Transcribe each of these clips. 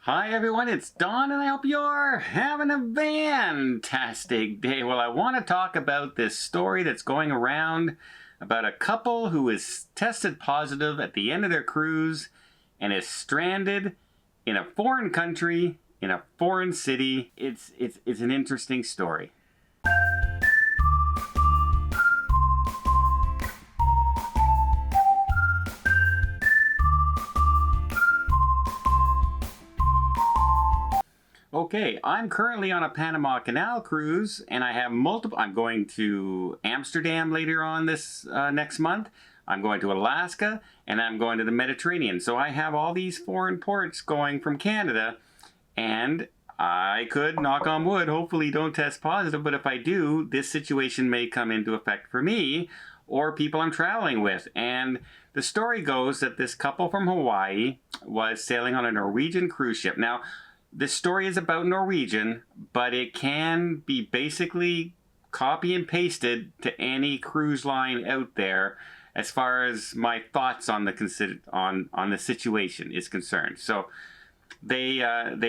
Hi everyone, it's Don and I hope you're having a fantastic day. Well, I want to talk about this story that's going around about a couple who is tested positive at the end of their cruise and is stranded in a foreign country, in a foreign city. It's an interesting story. Okay, I'm currently on a Panama Canal cruise, and I have multiple. I'm going to Amsterdam later on this next month. I'm going to Alaska, and I'm going to the Mediterranean. So I have all these foreign ports going from Canada, and I could, knock on wood, hopefully don't test positive, but if I do, this situation may come into effect for me or people I'm traveling with. And the story goes that this couple from Hawaii was sailing on a Norwegian cruise ship. Now, this story is about Norwegian, but it can be basically copy and pasted to any cruise line out there as far as my thoughts on the situation is concerned. So they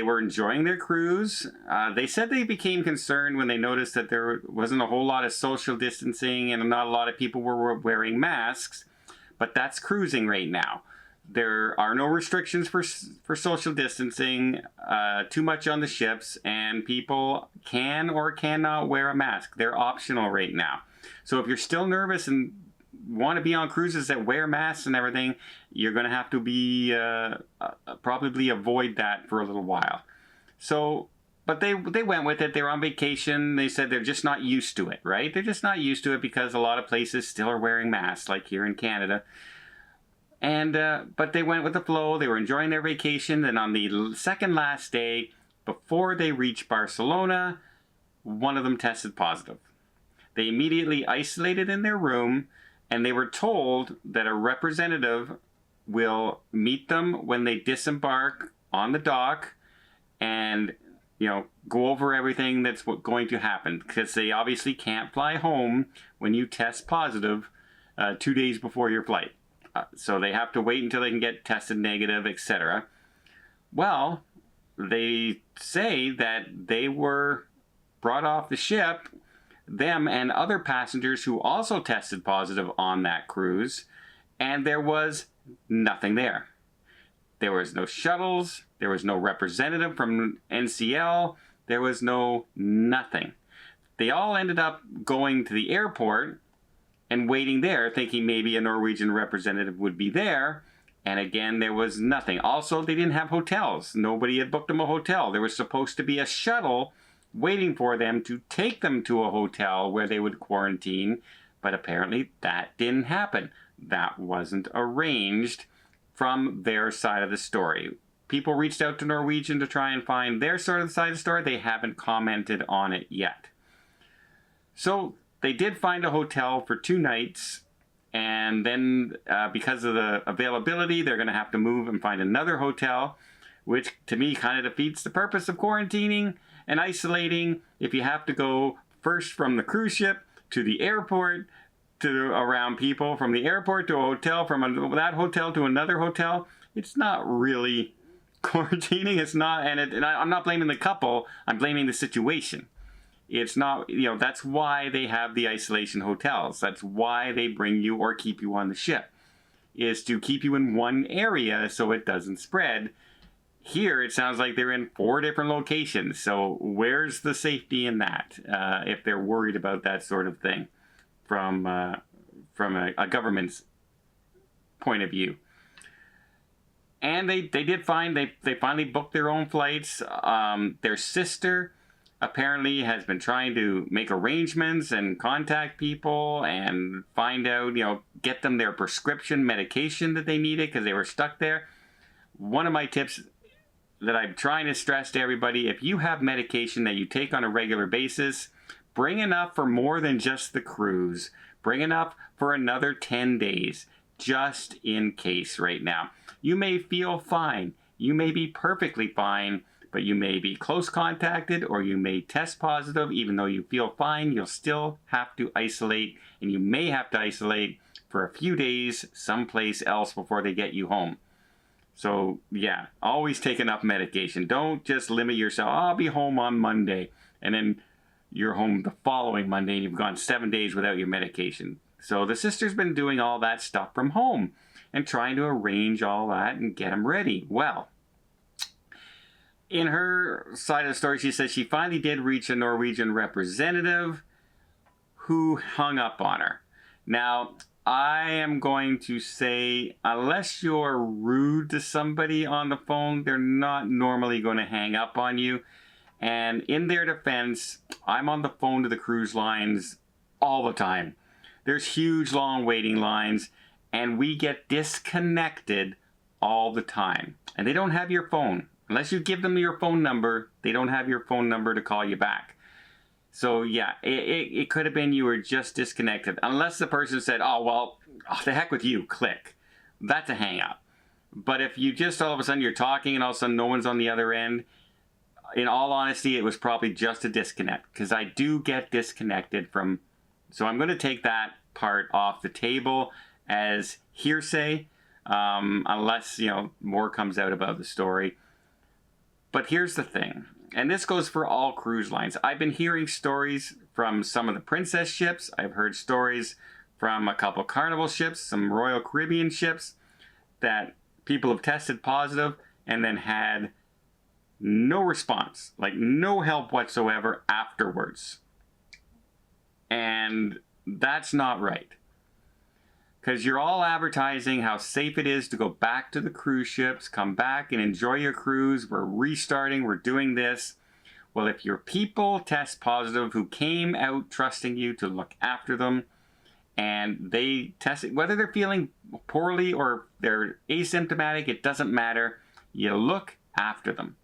were enjoying their cruise. They said they became concerned when they noticed that there wasn't a whole lot of social distancing and not a lot of people were wearing masks, but that's cruising right now. There are no restrictions for social distancing, too much on the ships, and people can or cannot wear a mask. They're optional right now. So if you're still nervous and want to be on cruises that wear masks and everything, you're going to have to be probably avoid that for a little while. So, but they went with it. They were on vacation. They said they're just not used to it, right? They're just not used to it because a lot of places still are wearing masks, like here in Canada. And but they went with the flow. They were enjoying their vacation. And on the second last day, before they reached Barcelona, one of them tested positive. They immediately isolated in their room, and they were told that a representative will meet them when they disembark on the dock and, you know, go over everything that's going to happen, because they obviously can't fly home when you test positive 2 days before your flight. So they have to wait until they can get tested negative, etc. Well, they say that they were brought off the ship, them and other passengers who also tested positive on that cruise, and there was nothing there. There was no shuttles, there was no representative from NCL, there was no nothing. They all ended up going to the airport and waiting there, thinking maybe a Norwegian representative would be there. And again, there was nothing. Also, they didn't have hotels. Nobody had booked them a hotel. There was supposed to be a shuttle waiting for them to take them to a hotel where they would quarantine. But apparently that didn't happen. That wasn't arranged from their side of the story. People reached out to Norwegian to try and find their side of the story. They haven't commented on it yet. So they did find a hotel for 2 nights, and then because of the availability, they're going to have to move and find another hotel, which to me kind of defeats the purpose of quarantining and isolating if you have to go first from the cruise ship to the airport, to around people, from the airport to a hotel, from that hotel to another hotel. It's not really quarantining. It's not, and I'm not blaming the couple, I'm blaming the situation. It's not, you know, that's why they have the isolation hotels. That's why they bring you or keep you on the ship, is to keep you in one area so it doesn't spread. Here, it sounds like they're in 4 different locations. So where's the safety in that if they're worried about that sort of thing from a government's point of view? And they did find, they finally booked their own flights. Their sister apparently has been trying to make arrangements and contact people and find out, you know, get them their prescription medication that they needed because they were stuck there. One of my tips that I'm trying to stress to everybody, if you have medication that you take on a regular basis, bring enough for more than just the cruise. Bring enough for another 10 days, just in case right now. You may feel fine. You may be perfectly fine, but you may be close contacted or you may test positive. Even though you feel fine, you'll still have to isolate, and you may have to isolate for a few days someplace else before they get you home. So yeah, always take enough medication. Don't just limit yourself. I'll be home on Monday, and then you're home the following Monday and you've gone 7 days without your medication. So the sister's been doing all that stuff from home and trying to arrange all that and get them ready. Well, in her side of the story, she says she finally did reach a Norwegian representative who hung up on her. Now, I am going to say, unless you're rude to somebody on the phone, they're not normally going to hang up on you. And in their defense, I'm on the phone to the cruise lines all the time. There's huge long waiting lines, and we get disconnected all the time. And they don't have your phone. Unless you give them your phone number, they don't have your phone number to call you back. So yeah, it could have been you were just disconnected. Unless the person said, oh, well, the heck with you, click. That's a hang up. But if you just all of a sudden you're talking and all of a sudden no one's on the other end, in all honesty, it was probably just a disconnect. Because I do get disconnected from... So I'm going to take that part off the table as hearsay. Unless, more comes out about the story. But here's the thing. And this goes for all cruise lines. I've been hearing stories from some of the Princess ships. I've heard stories from a couple Carnival ships, some Royal Caribbean ships, that people have tested positive and then had no response, like no help whatsoever afterwards. And that's not right. Because you're all advertising how safe it is to go back to the cruise ships, come back and enjoy your cruise. We're restarting, we're doing this. Well, if your people test positive who came out trusting you to look after them, and they test it, whether they're feeling poorly or they're asymptomatic, it doesn't matter. You look after them.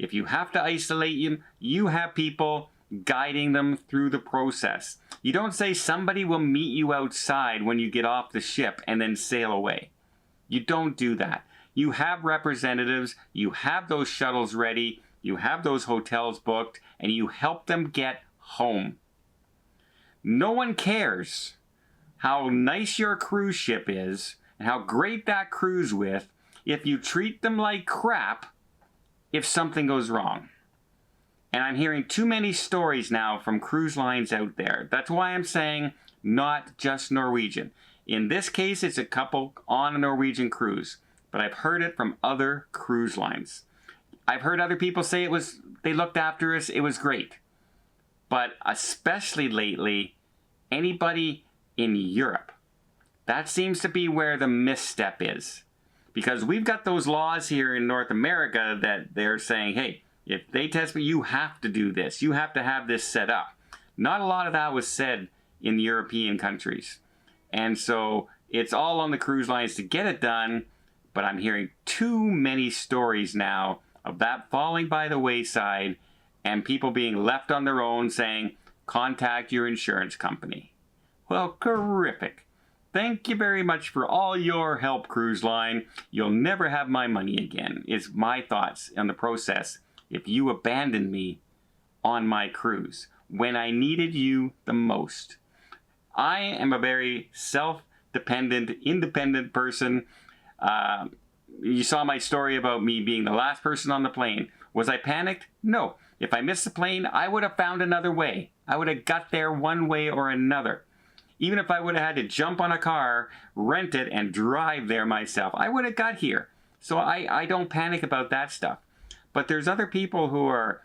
If you have to isolate them, you have people guiding them through the process. You don't say somebody will meet you outside when you get off the ship and then sail away. You don't do that. You have representatives, you have those shuttles ready, you have those hotels booked, and you help them get home. No one cares how nice your cruise ship is and how great that cruise with if you treat them like crap if something goes wrong. And I'm hearing too many stories now from cruise lines out there. That's why I'm saying not just Norwegian. In this case, it's a couple on a Norwegian cruise. But I've heard it from other cruise lines. I've heard other people say they looked after us, it was great. But especially lately, anybody in Europe, that seems to be where the misstep is. Because we've got those laws here in North America that they're saying, hey, if they test me, you have to do this. You have to have this set up. Not a lot of that was said in the European countries. And so it's all on the cruise lines to get it done. But I'm hearing too many stories now of that falling by the wayside and people being left on their own saying, contact your insurance company. Well, terrific. Thank you very much for all your help, cruise line. You'll never have my money again, is my thoughts on the process. If you abandoned me on my cruise when I needed you the most. I am a very self-dependent, independent person. You saw my story about me being the last person on the plane. Was I panicked? No. If I missed the plane, I would have found another way. I would have got there one way or another. Even if I would have had to jump on a car, rent it, and drive there myself, I would have got here. So I don't panic about that stuff. But there's other people who are,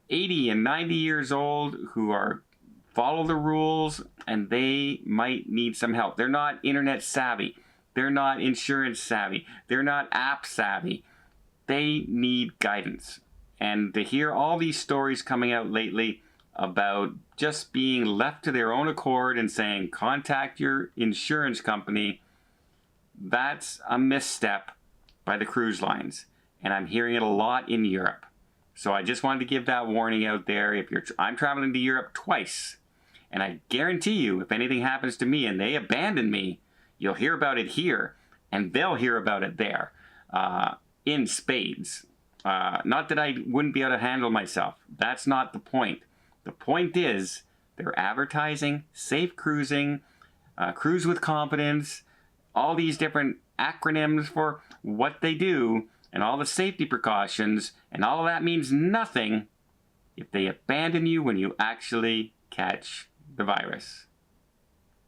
80 and 90 years old who follow the rules and they might need some help. They're not internet savvy. They're not insurance savvy. They're not app savvy. They need guidance. And to hear all these stories coming out lately about just being left to their own accord and saying, contact your insurance company, that's a misstep by the cruise lines. And I'm hearing it a lot in Europe. So I just wanted to give that warning out there. I'm traveling to Europe twice. And I guarantee you, if anything happens to me and they abandon me, you'll hear about it here. And they'll hear about it there. In spades. Not that I wouldn't be able to handle myself. That's not the point. The point is, they're advertising safe cruising, cruise with confidence, all these different acronyms for what they do and all the safety precautions, and all of that means nothing if they abandon you when you actually catch the virus.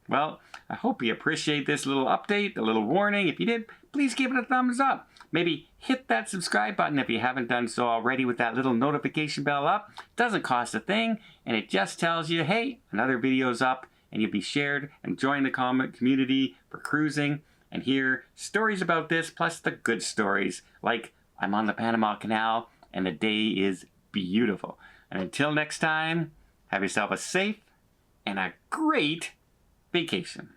Well, I hope you appreciate this little update, a little warning. If you did, please give it a thumbs up. Maybe hit that subscribe button if you haven't done so already with that little notification bell up. It doesn't cost a thing, and it just tells you, hey, another video's up, and you'll be shared and join the comment community for cruising and hear stories about this, plus the good stories, like I'm on the Panama Canal and the day is beautiful. And until next time, have yourself a safe and a great vacation.